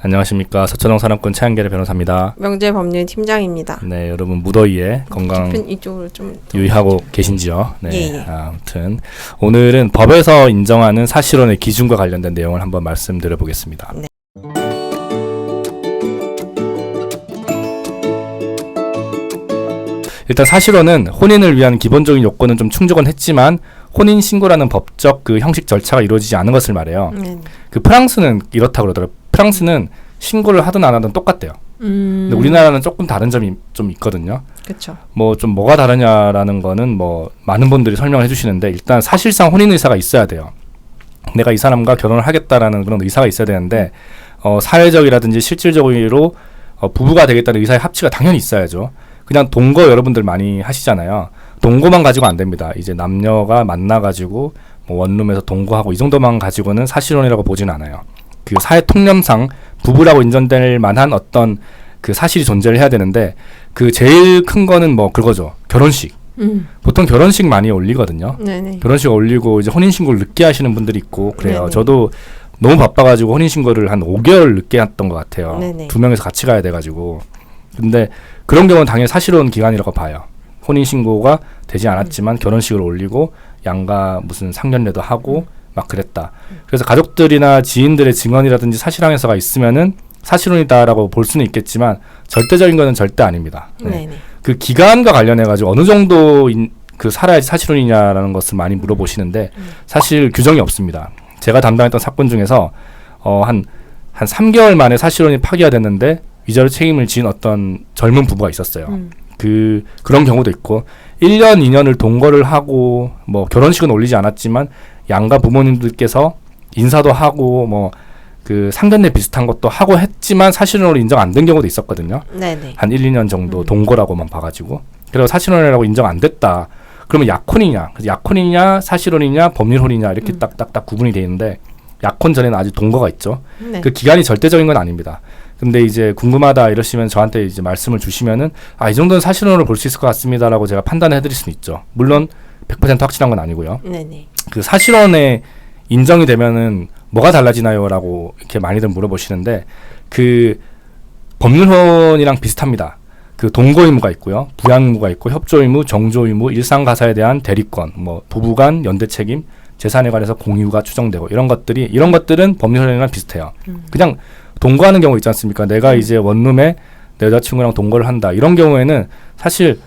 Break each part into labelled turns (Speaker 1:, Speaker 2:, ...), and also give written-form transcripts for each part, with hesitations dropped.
Speaker 1: 안녕하십니까. 서초동 사람권 최한결의 변호사입니다.
Speaker 2: 명재법률 팀장입니다.
Speaker 1: 네, 여러분 무더위에 건강
Speaker 2: 이쪽으로 좀
Speaker 1: 유의하고 계신지요? 네,
Speaker 2: 예.
Speaker 1: 아무튼 오늘은 법에서 인정하는 사실혼의 기준과 관련된 내용을 한번 말씀드려 보겠습니다.
Speaker 2: 네.
Speaker 1: 일단 사실혼은 혼인을 위한 기본적인 요건은 좀 충족은 했지만 혼인 신고라는 법적 그 형식 절차가 이루어지지 않은 것을 말해요. 그 프랑스는 이렇다고 그러더라고요. 프랑스는 신고를 하든 안 하든 똑같대요. 근데 우리나라는 조금 다른 점이 좀 있거든요.
Speaker 2: 그렇죠.
Speaker 1: 뭐가 다르냐라는 거는 뭐 많은 분들이 설명을 해주시는데 일단 사실상 혼인 의사가 있어야 돼요. 내가 이 사람과 결혼을 하겠다라는 그런 의사가 있어야 되는데 사회적이라든지 실질적으로 부부가 되겠다는 의사의 합치가 당연히 있어야죠. 그냥 동거 여러분들 많이 하시잖아요. 동거만 가지고 안 됩니다. 이제 남녀가 만나가지고 뭐 원룸에서 동거하고 이 정도만 가지고는 사실혼이라고 보진 않아요. 그 사회 통념상 부부라고 인정될 만한 어떤 그 사실이 존재를 해야 되는데 그 제일 큰 거는 뭐 그거죠. 결혼식. 보통 결혼식 많이 올리거든요.
Speaker 2: 네네.
Speaker 1: 결혼식 올리고 이제 혼인신고를 늦게 하시는 분들이 있고 그래요.
Speaker 2: 네네.
Speaker 1: 저도 너무 바빠가지고 혼인신고를 한 5개월 늦게 했던 것 같아요.
Speaker 2: 네네.
Speaker 1: 2명이서 같이 가야 돼가지고. 근데 그런 경우는 당연히 사실혼 기간이라고 봐요. 혼인신고가 되지 않았지만 결혼식을 올리고 양가 무슨 상견례도 하고 막 그랬다. 그래서 가족들이나 지인들의 증언이라든지 사실항해서가 있으면은 사실혼이다라고 볼 수는 있겠지만 절대적인 거는 절대 아닙니다. 네.
Speaker 2: 네네.
Speaker 1: 그 기간과 관련해가지고 어느 정도 그 살아야지 사실혼이냐라는 것을 많이 물어보시는데 사실 규정이 없습니다. 제가 담당했던 사건 중에서 한 3개월 만에 사실혼이 파기가 됐는데 위자료 책임을 지은 어떤 젊은 부부가 있었어요. 그런 경우도 있고 1년 2년을 동거를 하고 뭐 결혼식은 올리지 않았지만 양가 부모님들께서 인사도 하고 뭐 그 상견례 비슷한 것도 하고 했지만 사실혼으로 인정 안 된 경우도 있었거든요.
Speaker 2: 네네.
Speaker 1: 한 1, 2년 정도 동거라고만 봐가지고 그래서 사실혼이라고 인정 안 됐다. 그러면 약혼이냐, 약혼이냐, 사실혼이냐, 법률혼이냐 이렇게 딱딱딱 구분이 돼 있는데 약혼 전에는 아직 동거가 있죠.
Speaker 2: 네.
Speaker 1: 그 기간이 절대적인 건 아닙니다. 근데 이제 궁금하다 이러시면 저한테 이제 말씀을 주시면은 이 정도는 사실혼으로 볼 수 있을 것 같습니다라고 제가 판단을 해드릴 수는 있죠. 물론 100% 확실한 건 아니고요.
Speaker 2: 네네.
Speaker 1: 그 사실혼에 인정이 되면은 뭐가 달라지나요라고 이렇게 많이들 물어보시는데 그 법률혼이랑 비슷합니다. 그 동거 의무가 있고요, 부양 의무가 있고, 협조 의무, 정조 의무, 일상 가사에 대한 대리권, 뭐 부부간 연대 책임, 재산에 관해서 공유가 추정되고 이런 것들은 법률혼이랑 비슷해요. 그냥 동거하는 경우 있지 않습니까? 내가 이제 원룸에 내 여자친구랑 동거를 한다. 이런 경우에는 사실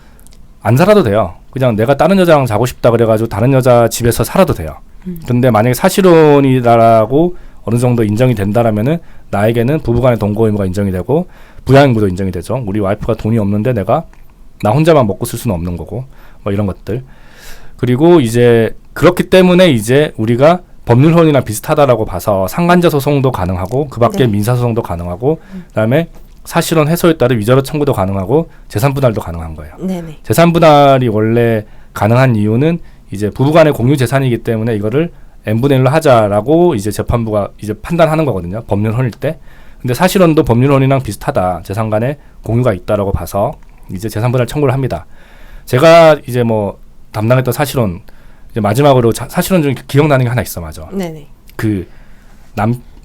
Speaker 1: 안 살아도 돼요. 그냥 내가 다른 여자랑 자고 싶다 그래가지고 다른 여자 집에서 살아도 돼요. 근데 만약에 사실혼이라고 어느 정도 인정이 된다라면은 나에게는 부부간의 동거 의무가 인정이 되고 부양 의무도 인정이 되죠. 우리 와이프가 돈이 없는데 나 혼자만 먹고 쓸 수는 없는 거고 뭐 이런 것들. 그리고 이제 그렇기 때문에 이제 우리가 법률혼이랑 비슷하다라고 봐서 상간제 소송도 가능하고 그 밖에
Speaker 2: 네.
Speaker 1: 민사소송도 가능하고 그다음에 사실혼 해소에 따른 위자료 청구도 가능하고 재산분할도 가능한 거예요.
Speaker 2: 네네.
Speaker 1: 재산분할이 원래 가능한 이유는 이제 부부간의 공유 재산이기 때문에 이거를 n분의 1로 하자라고 이제 재판부가 이제 판단하는 거거든요. 법률혼일 때. 근데 사실혼도 법률혼이랑 비슷하다. 재산 간에 공유가 있다라고 봐서 이제 재산분할 청구를 합니다. 제가 이제 뭐 담당했던 사실혼 이제 마지막으로 사실혼 중에 기억나는 게 하나 있어. 맞아.
Speaker 2: 네네.
Speaker 1: 그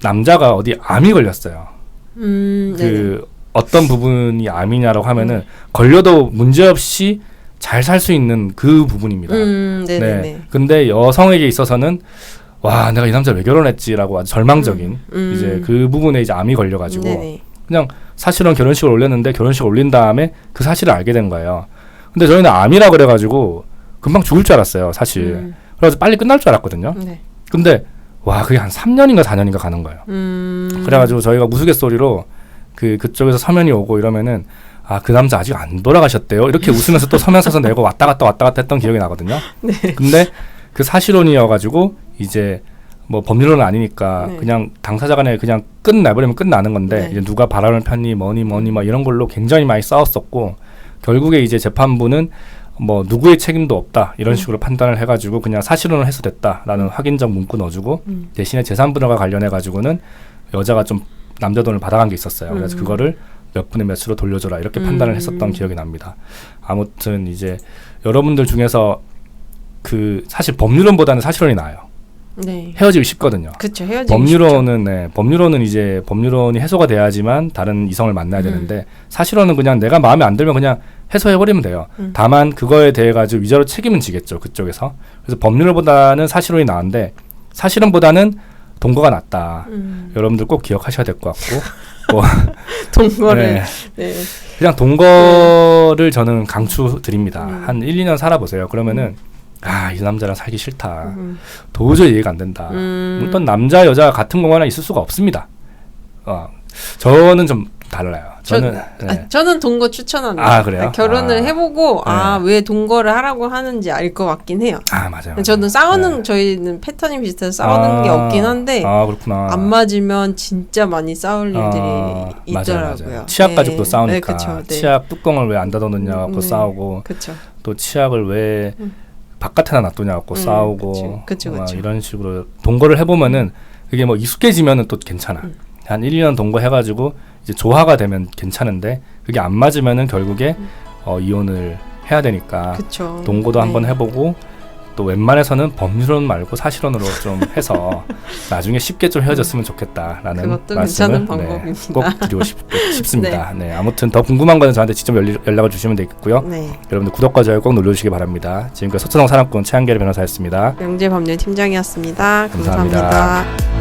Speaker 1: 남자가 어디 암이 걸렸어요.
Speaker 2: 네네.
Speaker 1: 어떤 부분이 암이냐라고 하면은 걸려도 문제없이 잘 살 수 있는 그 부분입니다.
Speaker 2: 네네네.
Speaker 1: 네. 근데 여성에게 있어서는 와, 내가 이 남자 왜 결혼했지라고 아주 절망적인 이제 그 부분에 이제 암이 걸려가지고
Speaker 2: 네네.
Speaker 1: 그냥 사실은 결혼식을 올렸는데 결혼식을 올린 다음에 그 사실을 알게 된 거예요. 근데 저희는 암이라 그래가지고 금방 죽을 줄 알았어요, 사실. 그래서 빨리 끝날 줄 알았거든요.
Speaker 2: 네.
Speaker 1: 근데 와, 그게 한 3년인가 4년인가 가는 거예요. 그래가지고 저희가 우스갯소리로 그쪽에서 서면이 오고 이러면은 그 남자 아직 안 돌아가셨대요. 이렇게 웃으면서 또 서면 써서 내고 왔다 갔다 했던 기억이 나거든요.
Speaker 2: 네.
Speaker 1: 근데 그 사실혼이어가지고 이제 뭐 법률혼은 아니니까
Speaker 2: 네.
Speaker 1: 그냥 당사자 간에 그냥 끝내버리면 끝나는 건데
Speaker 2: 네.
Speaker 1: 이제 누가 바람을 폈니 뭐니 막 이런 걸로 굉장히 많이 싸웠었고 결국에 이제 재판부는 뭐 누구의 책임도 없다 이런 식으로 판단을 해가지고 그냥 사실혼을 해소됐다라는 확인적 문구 넣어주고 대신에 재산분할과 관련해가지고는 여자가 좀 남자 돈을 받아간 게 있었어요. 그래서 그거를 몇 분의 몇으로 돌려줘라 이렇게 판단을 했었던 기억이 납니다. 아무튼 이제 여러분들 중에서 그 사실 법률혼보다는 사실혼이 나아요.
Speaker 2: 네.
Speaker 1: 헤어지기 쉽거든요.
Speaker 2: 그렇죠. 헤어지기
Speaker 1: 법률론은 법률론은 이제 법률론이 해소가 돼야지만 다른 이성을 만나야 되는데 사실론은 그냥 내가 마음에 안 들면 그냥 해소해 버리면 돼요. 다만 그거에 대해 가지고 위자료 책임은 지겠죠. 그쪽에서. 그래서 법률보다는 사실론이 나은데 사실론보다는 동거가 낫다. 여러분들 꼭 기억하셔야 될 것 같고 뭐
Speaker 2: 동거를
Speaker 1: 네.
Speaker 2: 네.
Speaker 1: 그냥 동거를 저는 강추드립니다. 한 1, 2년 살아보세요. 그러면은 이 남자랑 살기 싫다. 도저히 이해가 안 된다. 일단 남자 여자 같은 공간에 있을 수가 없습니다. 저는 좀 달라요.
Speaker 2: 저는 동거 추천합니다.
Speaker 1: 그래요?
Speaker 2: 결혼을 해보고
Speaker 1: 네.
Speaker 2: 왜 동거를 하라고 하는지 알 것 같긴 해요.
Speaker 1: 맞아요.
Speaker 2: 저는 싸우는 저희는 패턴이 비슷해서 싸우는 게 없긴 한데
Speaker 1: 그렇구나.
Speaker 2: 안 맞으면 진짜 많이 싸울 일들이 있더라고요.
Speaker 1: 맞아요. 치약 가지고도 싸우니까.
Speaker 2: 네, 그쵸, 네.
Speaker 1: 치약 뚜껑을 왜 안 닫아놓냐고 싸우고
Speaker 2: 그쵸.
Speaker 1: 또 치약을 왜 바깥에나 놔두냐고 싸우고
Speaker 2: 그쵸.
Speaker 1: 이런 식으로 동거를 해보면은 그게 뭐 익숙해지면은 또 괜찮아. 한 1, 2년 동거 해가지고 이제 조화가 되면 괜찮은데 그게 안 맞으면은 결국에 이혼을 해야 되니까
Speaker 2: 그쵸.
Speaker 1: 동거도 한번 해보고 또 웬만해서는 법률론 말고 사실론으로 좀 해서 나중에 쉽게 좀 헤어졌으면 좋겠다라는
Speaker 2: 그것도
Speaker 1: 말씀을
Speaker 2: 괜찮은 방법입니다.
Speaker 1: 꼭 드리고 싶습니다. 네. 아무튼 더 궁금한 거는 저한테 직접 연락을 주시면 되겠고요.
Speaker 2: 네.
Speaker 1: 여러분들 구독과 좋아요 꼭 눌러주시기 바랍니다. 지금까지 서초동 사람꾼 최한결 변호사였습니다.
Speaker 2: 명재법률 팀장이었습니다.
Speaker 1: 감사합니다.
Speaker 2: 감사합니다.